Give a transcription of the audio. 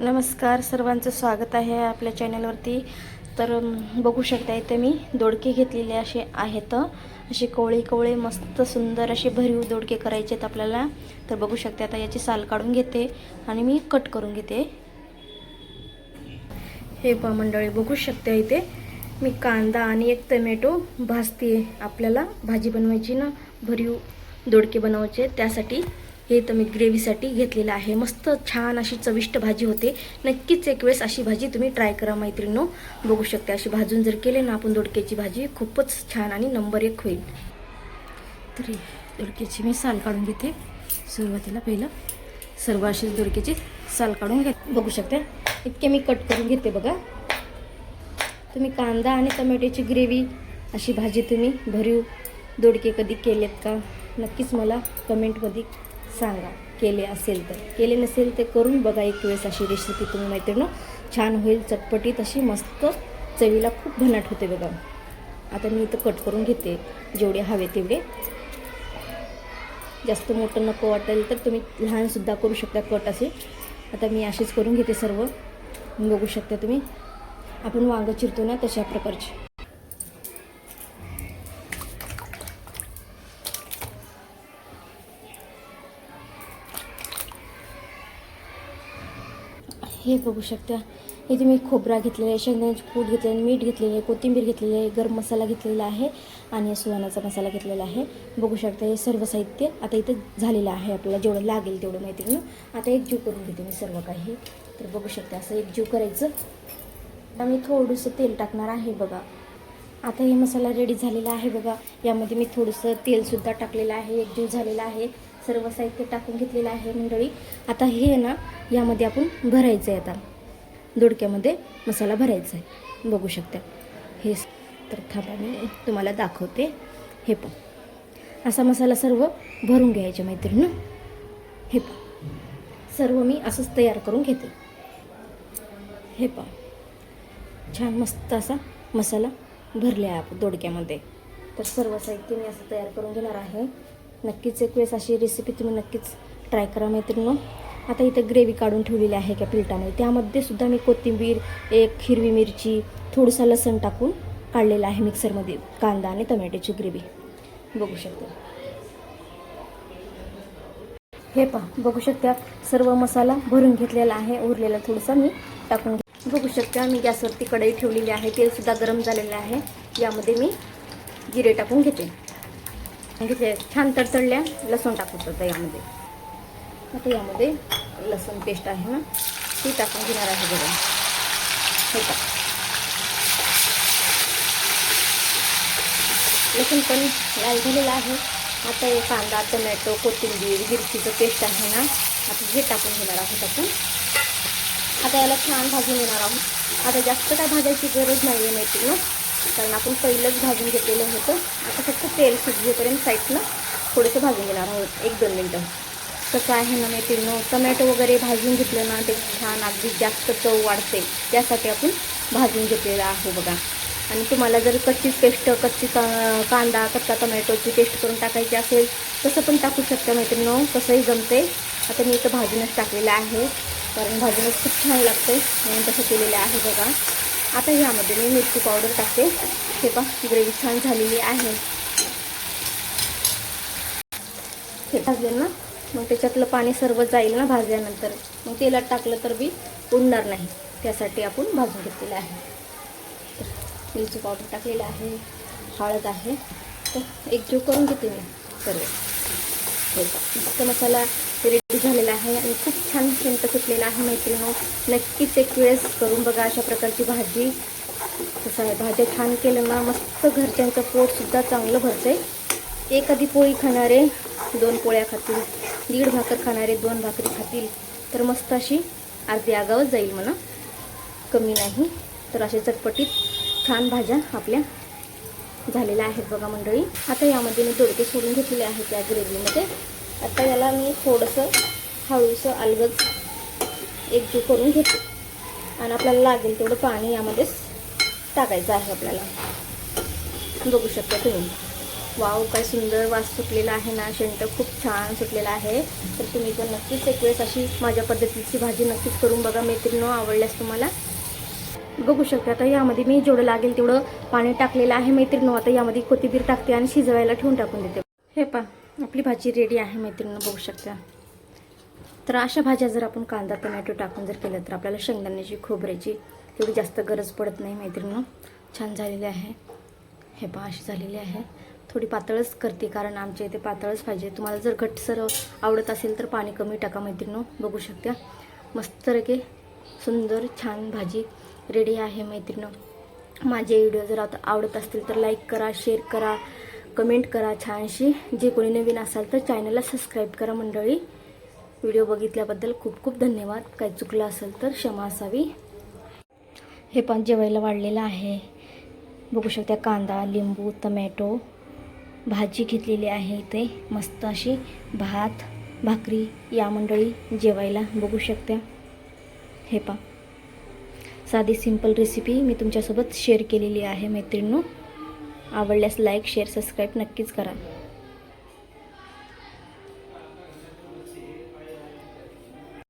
नमस्कार, सर्वांचं स्वागत आहे आपल्या चॅनलवरती। तर बघू शकता इथे मी दोडके घेतलेले असे आहेत, असे कोवळे कोवळे मस्त सुंदर असे भरीव दोडके करायचे आहेत आपल्याला। तर बघू शकता आता याची साल काढून घेते आणि मी कट करून घेते। हे पहा मंडळी, बघू शकता इथे मी कांदा आणि एक टोमॅटो भाजते। आपल्याला भाजी बनवायची ना, भरीव दोडके बनवायचे, त्यासाठी हे तर मी ग्रेव्हीसाठी घेतलेलं आहे। मस्त छान अशी चविष्ट भाजी होते। नक्कीच एक वेळेस अशी भाजी तुम्ही ट्राय करा मैत्रिणींनो। बघू शकता अशी भाजून जर केले ना आपण दोडक्याची भाजी, खूपच छान आणि नंबर 1 होईल। तर दोडक्याची मी साल काढून घेते। सुरुवातीला पहिलं सर्व अशीच दोडक्याची साल काढून घेते। बघू शकता इतके मी कट करून घेते बघा। तुम्ही कांदा आणि टोमॅटोची ग्रेव्ही अशी भाजी तुम्ही भरीव दोडके कधी केलेत का? नक्कीच मला कमेंटमध्ये सांगा। केले असेल तर, केले नसेल तर करून बघा एक वेळेस अशी रेसिपी तुम्ही मैत्रिणींनो। छान होईल, चटपटीत अशी मस्त, चवीला खूप भन्नाट होते बघा। आता मी इथं कट करून घेते जेवढे हवे तेवढे। जास्त मोठं नको वाटेल तर तुम्ही लहानसुद्धा करू शकता कट असे। आता मी असेच करून घेते सर्व। बघू शकता तुम्ही आपण वांग चिरतो ना तशा प्रकारचे। हे बघू शकता इथे मी खोबरा घेतलेला आहे, शेंगदाण्याचे कूट घेतलेले आहे, मीठ घेतलेले आहे, कोथिंबीर घेतलेली आहे, गरम मसाला घेतलेला आहे आणि सुहानाचा मसाला घेतलेला आहे। बघू शकता हे सर्व साहित्य आता इथे झालेलं आहे। आपल्याला जेवढं लागेल तेवढं माहिती ना। आता एक जीव करून घेते मी सर्व काही। तर बघू शकता असं एक जीव करायचं। आता मी थोडंसं तेल टाकणार आहे बघा। आता हे मसाला रेडी झालेला आहे बघा। यामध्ये मी थोडंसं तेलसुद्धा टाकलेलं आहे। एक जीव झालेला आहे। सर्व साहित्य टाकून घेतलेलं आहे मंडळी। आता हे ना यामध्ये आपण भरायचं आहे। आता दोडक्यामध्ये मसाला भरायचा आहे। बघू शकता हे। तर थांबा मी तुम्हाला दाखवते। हे पण असा मसाला सर्व भरून घ्यायचे मैत्रिणी। हे पण सर्व मी असंच तयार करून घेते। हे पण छान मस्त असा मसाला भरले आहे आपण दोडक्यामध्ये। तर सर्व साहित्य मी असं तयार करून घेणार आहे। नक्कीच एक वेळेस अशी रेसिपी तुम्ही नक्कीच ट्राय करा मैत्रिणींनो। आता इथे ग्रेव्ही काढून ठेवलेली आहे का पिलटामध्ये, त्यामध्ये सुद्धा मी कोथिंबीर, एक हिरवी मिरची, थोडंसं लसूण टाकून काढलेलं आहे मिक्सरमध्ये, कांदा आणि टोमॅटोची ग्रेव्ही। बघू शकता हे पहा, बघू शकता सर्व मसाला भरून घेतलेला आहे। उरलेला थोडंसं मी टाकून बघू शकता मी गॅसवरती कढई ठेवलेली आहे। तेलसुद्धा गरम झालेलं आहे। यामध्ये मी जिरे टाकून घेते। छान तडतडल्या लसूण टाकून होतं यामध्ये। आता यामध्ये लसूण पेस्ट आहे ना ती टाकून घेणार आहे बघा। हे का लसूण पण लाल झालेला आहे। आता हे कांदा, टोमॅटो, कोथिंबीर, मिरचीचं पेस्ट आहे ना, आता हे टाकून घेणार आहोत आपण। आता याला छान भाजून घेणार आहोत। आता जास्त काय भाजायची गरज नाही आहे मैत्रिणी, कारण आपण पहिलंच भाजून घेतलेलं होतं। आता फक्त तेल सुटेपर्यंत साईडनं थोडंसं भाजून घेणार आहोत 1-2 मिनटं। कसं आहे ना मैत्रिणी, टोमॅटो वगैरे भाजून घेतलं ना ते छान अगदी जास्त चव वाढते, त्यासाठी आपण भाजून घेतलेलं आहे बघा। आणि तुम्हाला जर कच्ची पेस्ट, कांदा, कच्चा टोमॅटोची पेस्ट करून टाकायची असेल तसं पण टाकू शकता मैत्रिणींनो, तसंही जमते। आता मी इथं भाजूनच टाकलेलं आहे, कारण भाजूनच खूप छान लागते म्हणून तसं केलेलं आहे बघा। आता ह्यामध्ये मी मिरची पावडर टाकते। हे पहा ग्रेव्ही छान झालेली आहे। हे भाजले ना मग त्याच्यातलं पाणी सर्व जाईल ना भाजल्यानंतर, मग तेलात टाकलं तर बी उडणार नाही, त्यासाठी आपण भाजून घेतलेलं आहे। तर मिरची पावडर टाकलेलं आहे, हळद आहे। तर एकजीव करून घेते मी सर्व। मस्त मसाला रेडी झालेला आहे आणि खूप छान सेंट सुटलेला आहे मैत्रिणींनो। नक्कीच एक वेळेस करून बघा अशा प्रकारची भाजी। कसं आहे, भाज्या छान केलं ना मस्त घरच्यांचं पोटसुद्धा चांगलं भरते। एखादी पोळी खाणारे 2 पोळ्या खातील, 1.5 भाकर खाणारे 2 भाकरी खातील, तर मस्त अशी अर्धी आगावच जाईल म्हणा, कमी नाही। तर असे चटपटीत छान भाज्या आपल्या झालेल्या आहेत बघा मंडळी। आता यामध्ये मी दोडके सोडून घेतलेले आहेत त्या ग्रेव्हीमध्ये। आता याला मी थोडंसं हळूसं अलगद एकजीव करून घेते आणि आपल्याला लागेल तेवढं पाणी यामध्येच टाकायचं आहे आपल्याला। बघू शकता तुम्ही वाव, काय सुंदर वास सुटलेला आहे ना, शेंट खूप छान सुटलेला आहे. तर तुम्ही पण नक्कीच एक वेळेस अशी माझ्या पद्धतीची भाजी नक्कीच करून बघा मैत्रिणींनो, आवडल्यास तुम्हाला. बघू शकता आता यामध्ये मी जेवढं लागेल तेवढं पाणी टाकलेलं आहे मैत्रिणींनो. आता यामध्ये कोथिंबीर टाकते आणि शिजवायला ठेवून टाकून देते. हे पहा, आपली भाजी रेडी आहे मैत्रिणींनो, बघू शकता. तर अशा भाज्या जर आपण कांदा टोमॅटो टाकून जर केलं तर आपल्याला शेंगदाण्याची खोबऱ्याची तेवढी जास्त गरज पडत नाही मैत्रिणींनो. छान झालेली आहे. हे पहा, अशी झालेली आहे. थोडी पातळच करते कारण आमच्या इथे पातळच पाहिजे. तुम्हाला जर घट्टसर आवडत असेल तर पाणी कमी टाका मैत्रिणींनो. बघू शकता मस्तपैकी सुंदर छान भाजी रेडी आहे मैत्रिणींनो. माझे व्हिडिओ जर आता आवडत असतील तर लाईक करा, शेअर करा, कमेंट करा छानशी. जे कोणी नवीन असाल तर चॅनलला सबस्क्राईब करा मंडळी. व्हिडिओ बघितल्याबद्दल खूप खूप धन्यवाद. काही चुकलं असेल तर क्षमा असावी. हे पण जेवायला वाढलेलं आहे. बघू शकता कांदा, लिंबू, टमॅटो भाजी घेतलेली आहे इथे. मस्त अशी भात भाकरी या मंडळी जेवायला. बघू शकता. हे पहा, साधी सिंपल रेसिपी मी तुमच्यासोबत शेअर केलेली आहे मैत्रिणींनो. आवडल्यास लाईक शेअर सबस्क्राईब नक्कीच करा.